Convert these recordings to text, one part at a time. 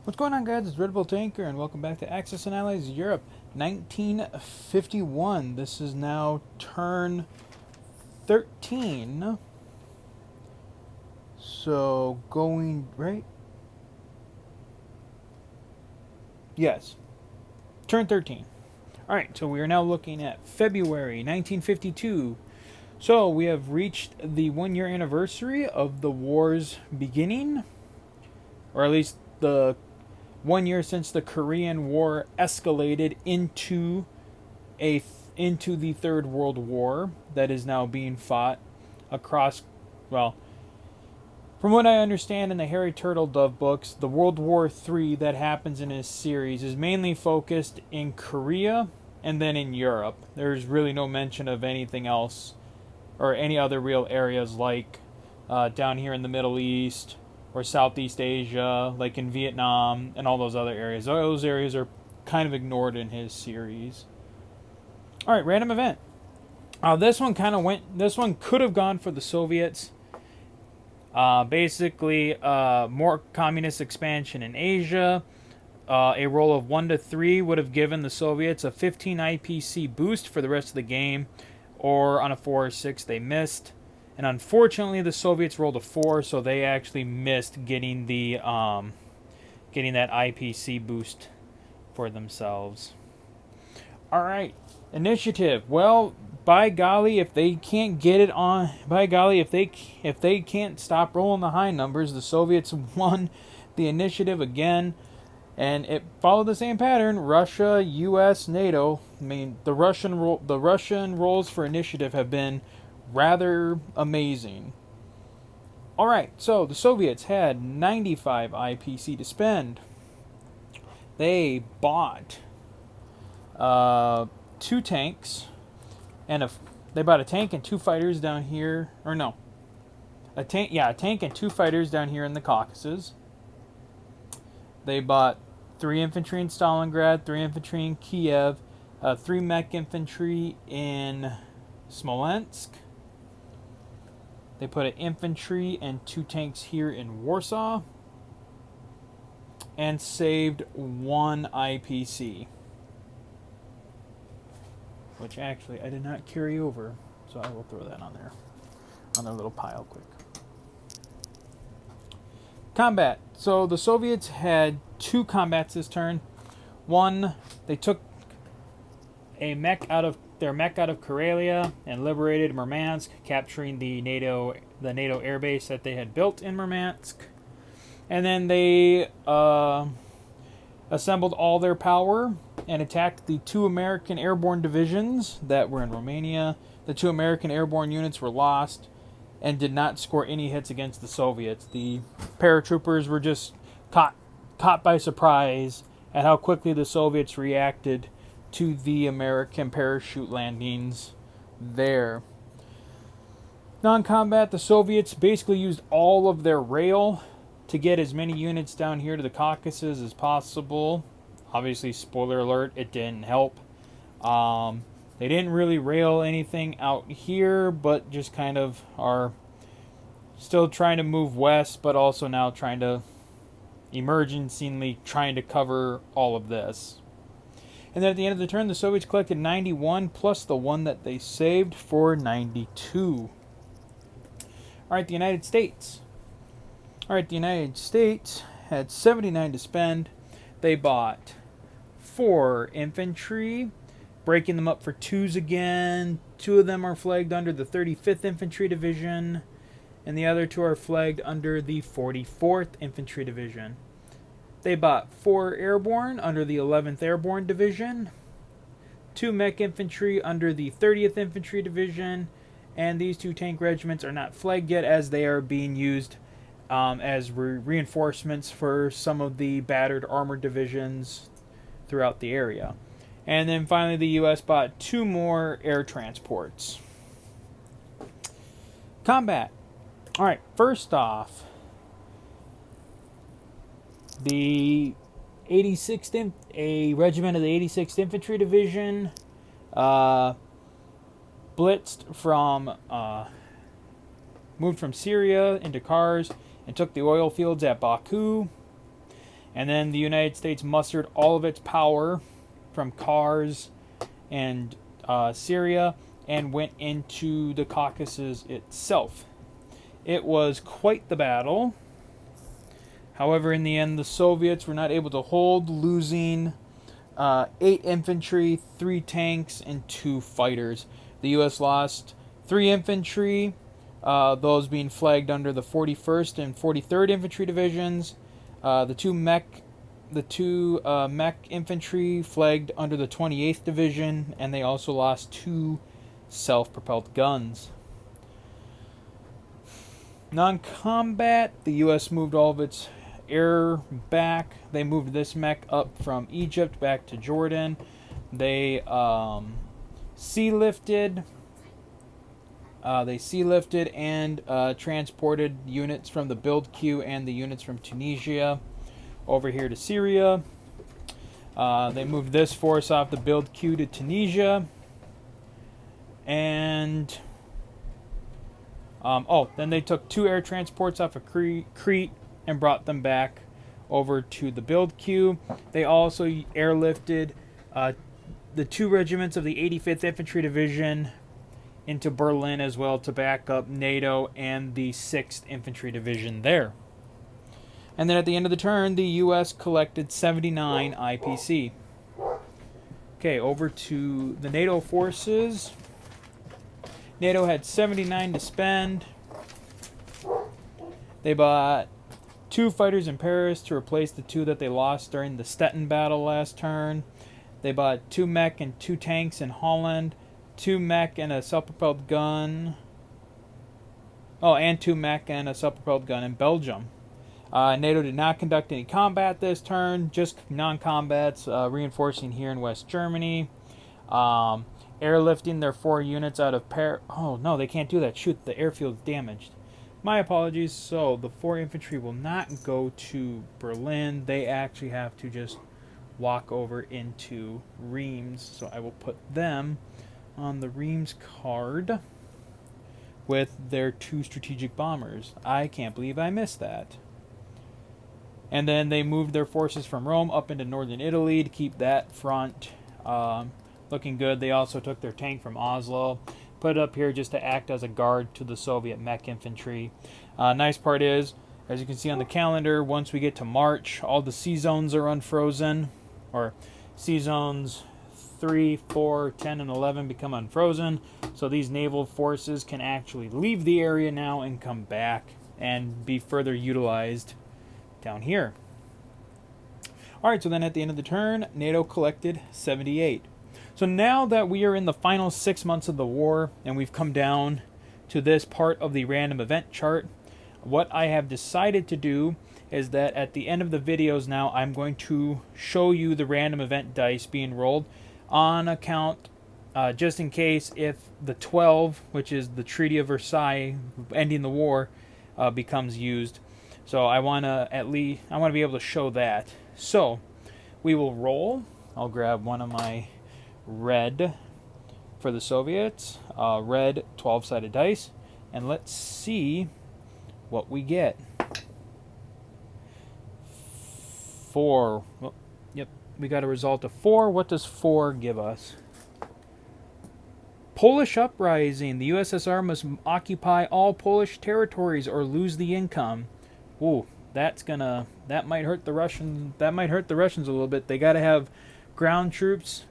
What's going on, guys? It's Red Bull Tanker, and welcome back to Axis and Allies Europe 1951. This is now turn 13. So, going right? Yes, turn 13. Alright, so we are now looking at February 1952. So, we have reached the 1 year anniversary of the war's beginning, or at least the 1 year since the Korean War escalated into the Third World War that is now being fought across, well, from what I understand in the Harry Turtledove books, the World War III that happens in his series is mainly focused in Korea and then in Europe. There's really no mention of anything else or any other real areas like down here in the Middle East or Southeast Asia, like in Vietnam and all those other areas. Those areas are kind of ignored in his series. All right, random event. This one could have gone for the Soviets. Basically, more communist expansion in Asia. A roll of 1 to 3 would have given the Soviets a 15 IPC boost for the rest of the game, or on a 4 or 6 they missed. And unfortunately, the Soviets rolled a 4, so they actually missed getting that IPC boost for themselves. All right, initiative. Well, by golly, if they can't get it on, by golly, if they can't stop rolling the high numbers, the Soviets won the initiative again, and it followed the same pattern. Russia, U.S., NATO. I mean, the Russian rolls for initiative have been rather amazing. All right, so the Soviets had 95 IPC to spend. They bought 2 tanks and they bought a tank and 2 fighters down here, or no, a tank and 2 fighters down here in the Caucasus. They bought 3 infantry in Stalingrad, 3 infantry in Kiev, 3 mech infantry in Smolensk. They put an infantry and 2 tanks here in Warsaw, and saved 1 IPC. Which actually I did not carry over, so I will throw that on there, on their little pile quick. Combat. So the Soviets had 2 combats this turn. One, they took their mech out of Karelia and liberated Murmansk, capturing the NATO airbase that they had built in Murmansk. And then they assembled all their power and attacked the 2 American airborne divisions that were in Romania. The 2 American airborne units were lost and did not score any hits against the Soviets. The paratroopers were just caught by surprise at how quickly the Soviets reacted to the American parachute landings there. Non-combat, the Soviets basically used all of their rail to get as many units down here to the Caucasus as possible. Obviously, spoiler alert, it didn't help. They didn't really rail anything out here, but just kind of are still trying to move west, but also now trying to trying to cover all of this. And then at the end of the turn, the Soviets collected 91 plus the 1 that they saved for 92. Alright, the United States. Alright, the United States had 79 to spend. They bought 4 infantry, breaking them up for 2s again. 2 of them are flagged under the 35th Infantry Division, and the other 2 are flagged under the 44th Infantry Division. They bought 4 airborne under the 11th Airborne Division, 2 mech infantry under the 30th Infantry Division, and these 2 tank regiments are not flagged yet as they are being used as reinforcements for some of the battered armored divisions throughout the area. And then finally, the U.S. bought 2 more air transports. Combat. All right, first off, the 86th, a regiment of the 86th Infantry Division moved from Syria into Kars and took the oil fields at Baku. And then the United States mustered all of its power from Kars and Syria and went into the Caucasus itself. It was quite the battle. However, in the end, the Soviets were not able to hold, losing 8 infantry, 3 tanks, and 2 fighters. The U.S. lost 3 infantry, those being flagged under the 41st and 43rd Infantry Divisions. The two mech infantry flagged under the 28th Division, and they also lost 2 self-propelled guns. Non-combat, the U.S. moved all of its air back. They moved this mech up from Egypt back to Jordan. They sea lifted and transported units from the build queue and the units from Tunisia over here to Syria. They moved this force off the build queue to Tunisia. And then they took 2 air transports off of Crete and brought them back over to the build queue. They also airlifted the 2 regiments of the 85th Infantry Division into Berlin as well to back up NATO and the 6th Infantry Division there. And then at the end of the turn, the U.S. collected 79 IPC. Okay, over to the NATO forces. NATO had 79 to spend. They bought 2 fighters in Paris to replace the 2 that they lost during the Stettin battle last turn. They bought 2 mech and 2 tanks in Holland, 2 mech and a self-propelled gun. And 2 mech and a self-propelled gun in Belgium. NATO did not conduct any combat this turn, just non-combats, reinforcing here in West Germany. Airlifting their 4 units out of Paris. Oh, no, they can't do that. Shoot, the airfield's damaged. My apologies. So, the 4 infantry will not go to Berlin. They actually have to just walk over into Reims. So, I will put them on the Reims card with their 2 strategic bombers. I can't believe I missed that. And then they moved their forces from Rome up into northern Italy to keep that front looking good. They also took their tank from Oslo, put it up here just to act as a guard to the Soviet mech infantry. Nice part is, as you can see on the calendar, once we get to March, all the sea zones are unfrozen, or sea zones 3, 4, 10, and 11 become unfrozen. So these naval forces can actually leave the area now and come back and be further utilized down here. Alright, so then at the end of the turn, NATO collected 78. So now that we are in the final 6 months of the war, and we've come down to this part of the random event chart, what I have decided to do is that at the end of the videos now, I'm going to show you the random event dice being rolled on account, just in case if the 12, which is the Treaty of Versailles ending the war, becomes used. So I want to be able to show that. So we will roll. I'll grab one of my red for the Soviets, red 12-sided dice, and let's see what we get. 4. Well, yep, we got a result of 4. What does 4 give us? Polish uprising. The USSR must occupy all Polish territories or lose the income. Ooh, that might hurt the Russians. That might hurt the Russians a little bit. They got to have ground troops.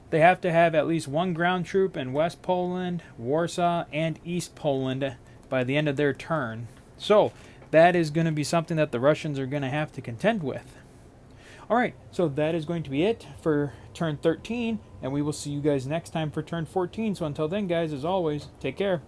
They have to have at least 1 ground troop in West Poland, Warsaw, and East Poland by the end of their turn. So that is going to be something that the Russians are going to have to contend with. Alright, so that is going to be it for turn 13, and we will see you guys next time for turn 14. So until then, guys, as always, take care.